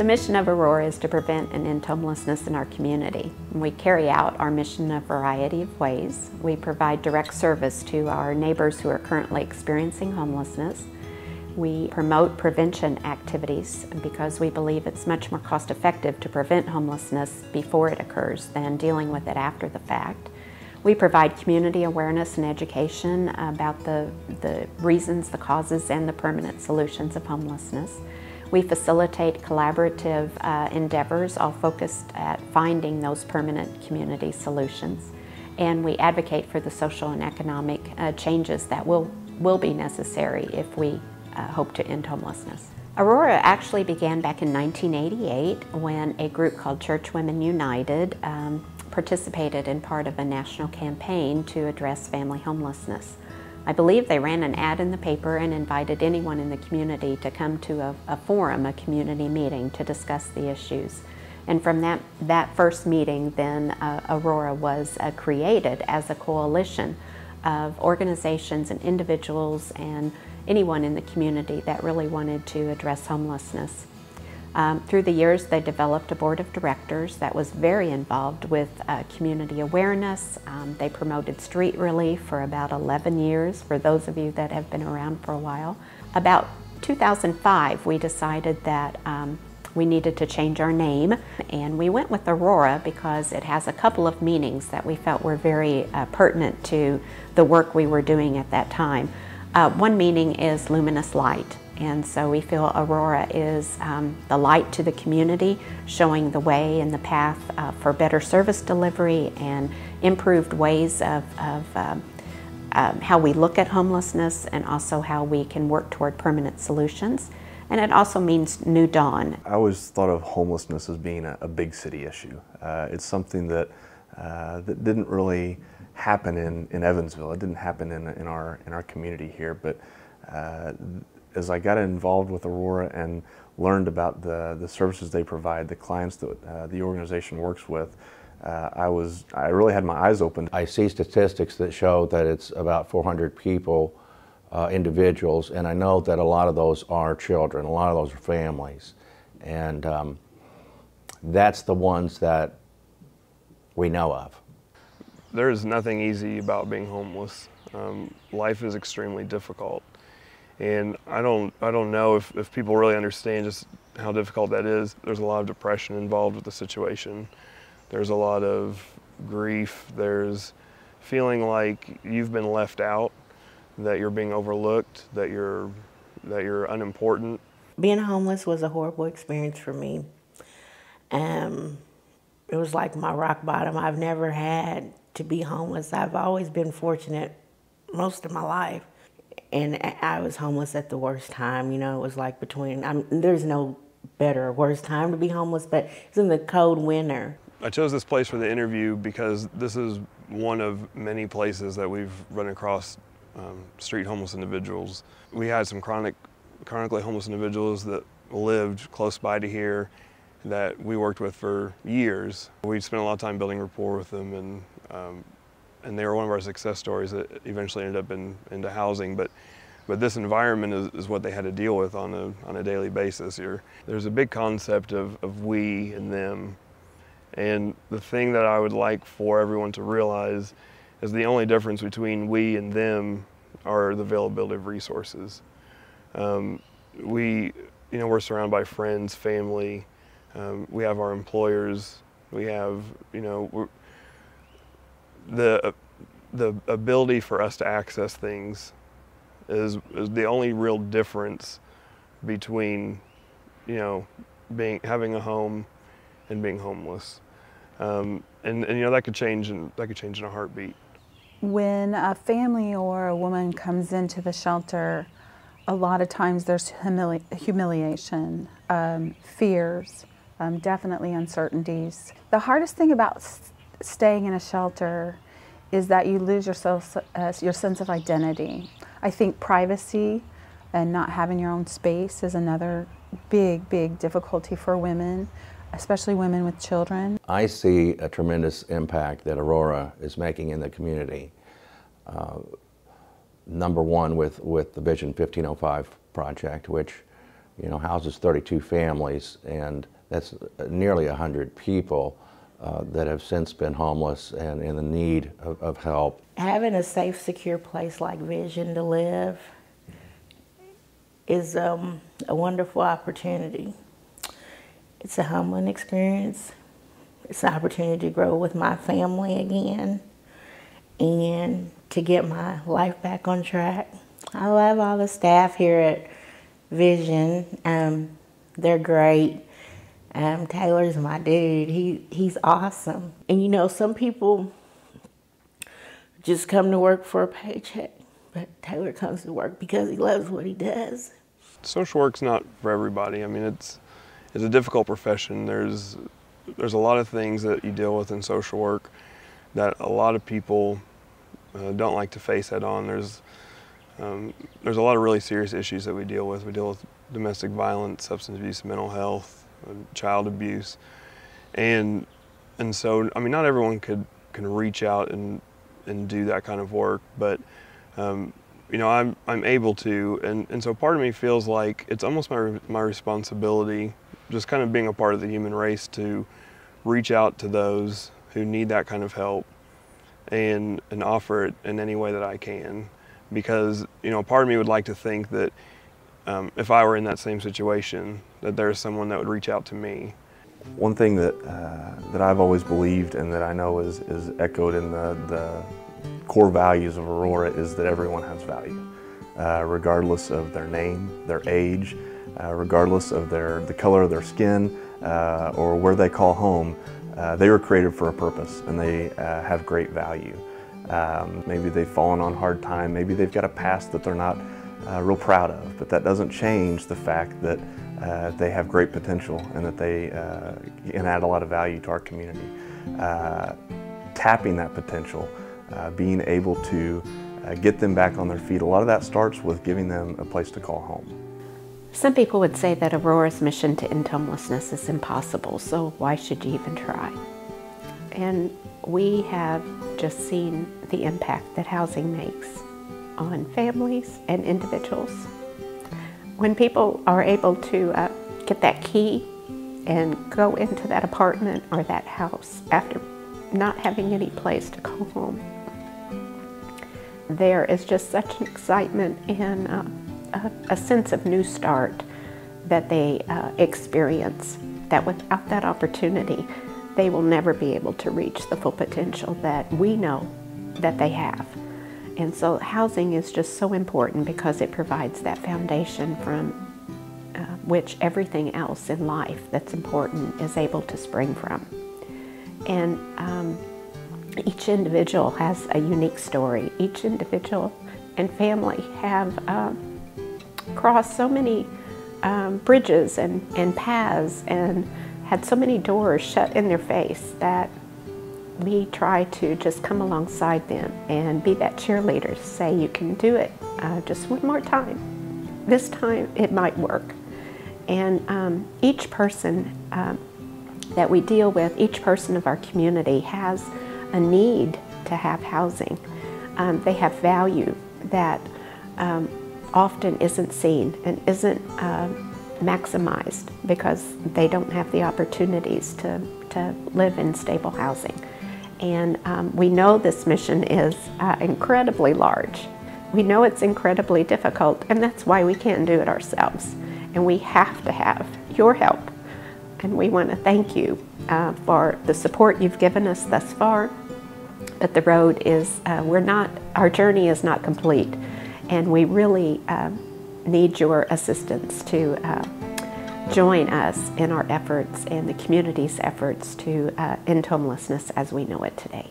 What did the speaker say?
mission of Aurora is to prevent and end homelessness in our community. We carry out our mission in a variety of ways. We provide direct service to our neighbors who are currently experiencing homelessness. We promote prevention activities because we believe it's much more cost-effective to prevent homelessness before it occurs than dealing with it after the fact. We provide community awareness and education about the reasons, the causes, and the permanent solutions of homelessness. We facilitate collaborative endeavors, all focused at finding those permanent community solutions. And we advocate for the social and economic changes that will be necessary if we hope to end homelessness. Aurora actually began back in 1988 when a group called Church Women United participated in part of a national campaign to address family homelessness. I believe they ran an ad in the paper and invited anyone in the community to come to a forum, a community meeting, to discuss the issues. And from that first meeting, then Aurora was created as a coalition of organizations and individuals and anyone in the community that really wanted to address homelessness. Through the years, they developed a board of directors that was very involved with community awareness. They promoted street relief for about 11 years, for those of you that have been around for a while. About 2005, we decided that we needed to change our name, and we went with Aurora because it has a couple of meanings that we felt were very pertinent to the work we were doing at that time. One meaning is luminous light. And so we feel Aurora is the light to the community, showing the way and the path for better service delivery and improved ways of how we look at homelessness and also how we can work toward permanent solutions. And it also means new dawn. I always thought of homelessness as being a big city issue. It's something that didn't really happen in Evansville. It didn't happen in our community here, but as I got involved with Aurora and learned about the services they provide, the clients that the organization works with, I really had my eyes open. I see statistics that show that it's about 400 people, individuals, and I know that a lot of those are children, a lot of those are families, and that's the ones that we know of. There is nothing easy about being homeless. Life is extremely difficult. And I don't know if people really understand just how difficult that is. There's a lot of depression involved with the situation. There's a lot of grief. There's feeling like you've been left out, that you're being overlooked, that you're unimportant. Being homeless was a horrible experience for me. It was like my rock bottom. I've never had to be homeless. I've always been fortunate most of my life. And I was homeless at the worst time, you know. It was like there's no better or worse time to be homeless, but it's in the cold winter. I chose this place for the interview because this is one of many places that we've run across street homeless individuals. We had some chronically homeless individuals that lived close by to here that we worked with for years. We spent a lot of time building rapport with them, and they were one of our success stories that eventually ended up into housing. But this environment is what they had to deal with on a daily basis here. There's a big concept of we and them. And the thing that I would like for everyone to realize is the only difference between we and them are the availability of resources. We're surrounded by friends, family. We have our employers. We have, the ability for us to access things is the only real difference between, having a home and being homeless, and that could change in a heartbeat. When a family or a woman comes into the shelter, a lot of times there's humiliation, fears, definitely uncertainties. The hardest thing about staying in a shelter is that you lose your sense of identity. I think privacy and not having your own space is another big difficulty for women, especially women with children. I see a tremendous impact that Aurora is making in the community. Number one with the Vision 1505 project, which houses 32 families, and that's nearly 100 people that have since been homeless and in the need of help. Having a safe, secure place like Vision to live is a wonderful opportunity. It's a humbling experience. It's an opportunity to grow with my family again and to get my life back on track. I love all the staff here at Vision. They're great. Taylor's my dude. He's awesome. And some people just come to work for a paycheck, but Taylor comes to work because he loves what he does. Social work's not for everybody. I mean, it's a difficult profession. There's a lot of things that you deal with in social work that a lot of people don't like to face head on. There's a lot of really serious issues that we deal with. We deal with domestic violence, substance abuse, mental health, child abuse, and so I mean, not everyone can reach out and do that kind of work, but I'm able to, and so part of me feels like it's almost my responsibility, just kind of being a part of the human race, to reach out to those who need that kind of help and offer it in any way that I can, because part of me would like to think that if I were in that same situation, that there's someone that would reach out to me. One thing that I've always believed, and that I know is echoed in the core values of Aurora, is that everyone has value, regardless of their name, their age, regardless of the color of their skin, or where they call home. They were created for a purpose, and they have great value. Maybe they've fallen on hard time, maybe they've got a past that they're not real proud of, but that doesn't change the fact that they have great potential and that they can add a lot of value to our community. Tapping that potential, being able to get them back on their feet, a lot of that starts with giving them a place to call home. Some people would say that Aurora's mission to end homelessness is impossible, so why should you even try? And we have just seen the impact that housing makes on families and individuals. When people are able to get that key and go into that apartment or that house after not having any place to call home, there is just such an excitement and a sense of new start that they experience, that without that opportunity, they will never be able to reach the full potential that we know that they have. And so housing is just so important because it provides that foundation from which everything else in life that's important is able to spring from. And each individual has a unique story. Each individual and family have crossed so many bridges and paths and had so many doors shut in their face that we try to just come alongside them and be that cheerleader to say, you can do it, just one more time. This time it might work. And each person that we deal with, each person of our community has a need to have housing. They have value that often isn't seen and isn't maximized because they don't have the opportunities to live in stable housing. And we know this mission is incredibly large. We know it's incredibly difficult, and that's why we can't do it ourselves. And we have to have your help. And we want to thank you for the support you've given us thus far. But the road is, our journey is not complete. And we really need your assistance to join us in our efforts and the community's efforts to end homelessness as we know it today.